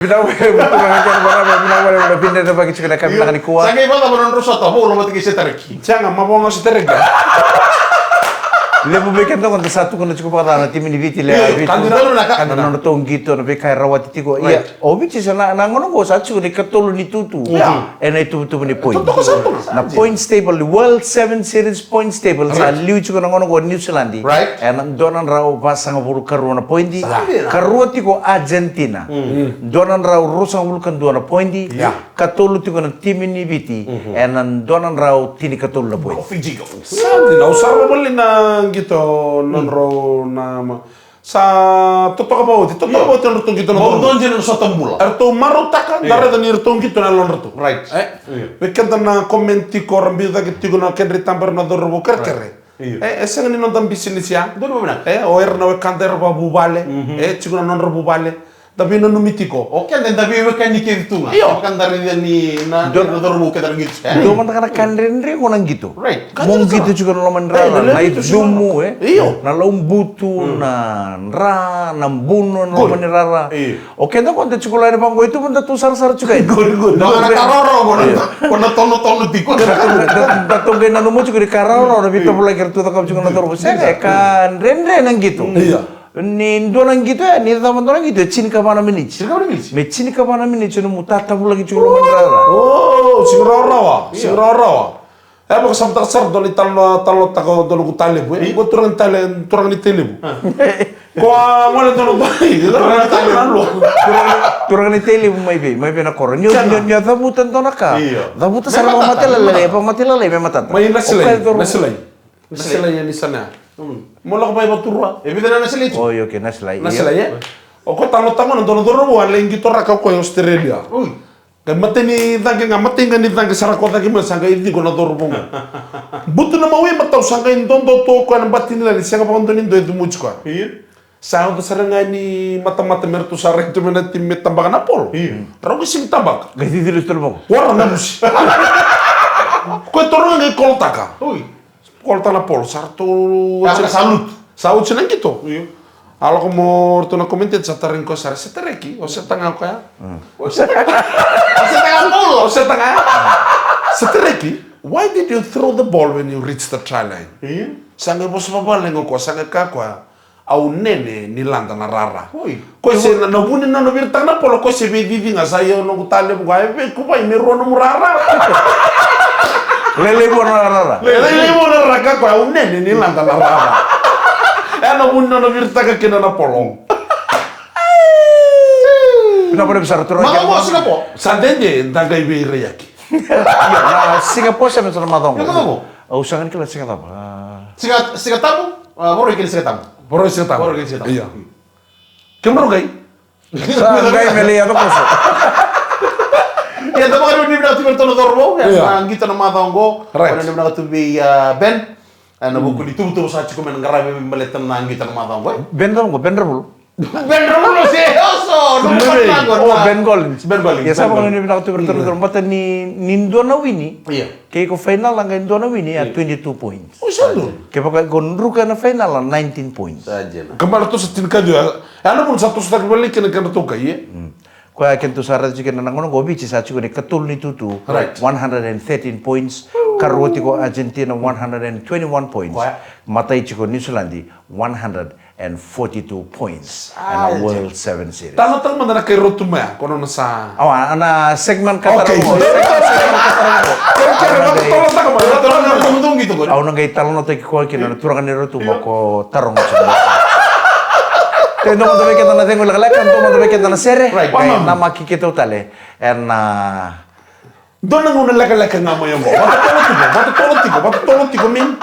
Pindah na bagi cikgu kami nak dikuat. Sangai bata bonon rosota, bo lo mati kisi tariki. Jangan mabonga si terega. Lepo beken to kan satu kan cukup kata na tim ini viti le. Kandidato na ka. Kan tong gitu na bekai rawat tiko. Iya, obi cisa na ngono go satu ni ketulu ni tutu. Ena itu ni point. Na point stable, the World 7 Series point stable sa liu cukup ngono go New Zealand. Right. And donan raw pasang buru karu na point di. Karu tiko Argentina. Donan raw rusang bulu kan dua na point di. Ketulu tiko na tim ini viti. And donan raw tini ketulu na point. Fiji go. Sandi na usar mo bali na gitu nonro na sa totoo ba oti totoo ba oti nonro gitu Bo don jeno sota mula. erto marutaka dare da nirto gitu na lonro Right. Weekend na commenti ko rambi da gitu na kendri tambar na dorbo kerkere eseng ni non tam business ya Don mo na. o erna we kanter ba bubale chiguna nonro bubale tapi no mitiko Oke, dan tapi we kan nikir tu nga. Iyo. Kan dari ni na dor mo ke dari gitu. Do man kana kanrenre ko nang gitu. Right. Mong gitu juga lo mandrara na idumu Iyo. na lombutu na ra na buno na manirara. Oke na konta chukula ni bango itu man tu sar juga. Good. Mga nakaroro ko na. Kono tono tiko. Datong na numo juga di kararo na bito pula kertu takam juga na torbo. Sene kanrenre nang gitu. Iya. Ni do nang gitu ya, ni taman do nang gitu. Cini ka mana minit. Sirka mo ni. Me cini ka mana minit no mutata pula gitu lo mandrara. Oh, singrawa. Ebo kasam tak sar doli talo tako dolo kutale bu. Ebo turang ni tele bu. Ko ngole dolo bai, turang tale lo. Turang ni tele mai be na koro. Nyo dabutan to naka. Iya. Dabutan sa mga matila me matata. May nasilay yan sana. Mola ko bai baturwa. E bidana na sili. Oh, okay, naslay. Nasilay ya. O ko talo tango dolo bu lengi to raka ko Australia. Uy. Kan mateni dangke ni dangke sarakota ki masanga idi ko na doro bu. Butu na mawe mataw sanga indondo to ko na batini la sanga pa kondo nindo edu muchka. Iya. Sao da saranga ni mata mertu sarang tu mena tim tambak na pol. Rago sim tambak. Gati dilis tol mo. Wara na busi. Ko torong ngai koltaka. Uy. Kolta na pol sarto. Kaka salut. Salut senang gitu. Iya. Alo ko mo to na comented sa taring ko sar sa tereki o sa tanga ko ya. Ose tangan polo. O sa tanga. Sa tereki, why did you throw the ball when you reached the try line? Iya. Sanga bos babal lengo ko sanga ka ko. Au nene ni landa na rara. Uy. Ko se na buni na no virta na polo ko se be vivi nga sayo no gutale bu ga be ko bai mero no murara. Lele mo na rara. Le mo na raka ko au nene ni landa na rara. Ano buni na no virta ka kina na polo. Kenapa dia besar turun? Mga mo sila po. Sandenge dagay be reyaki. Na Singapore sa mesra madong. Yung ano mo? Usangan kila Singapore. Siga tamu. Moro ikili siga tamu. Boro se ta. Boro ikili siga tamu. Iya. Kemro gay. Sa gay meli ato koso. Ya tamo kan ni bina tuber tono dorbo. Iya. Ang kita na madongo. Right. Ano ni bina tubi Ben. Ano buku di tubu sa chiko men ngarabe meletan na ang kita na madongo. Bender mo, bender mo. Ben Romulo si Oso. Oh, Ben Collins. Ben Collins. Ya sama kalau ni bilang tu berturut-turut mata ni Indona wini. Iya. Kaya ko final lang Indona wini at 22 points. O sando. Kaya pag gonruka na final lang 19 points. Saja na. Kamar to sa tinkado. Ano pun satu sa balik kena to kay. Kaya kento sarat jika na nangono gobi sa chiko ni katul ni tutu. Right. 113 points. Karwoti ko Argentina 121 points. Matay chiko New Zealand 142 points. And a World 7 Series. Talo tang man na kay Rotuma kono na sa. Awa, ana segmen kata Okay. mo. Tolo ta ka man. Tolong na tumutong gitu ko. Aw nang italo na tayo ko kina turangan ni Rotu ko tarong sa. Kaya nung tabi kita na tengo lagalakan, nung tabi kita na sere. Right. Kaya na makikita utali. And Doon nang una laka nga mo yung mo. Matutulog tiko min.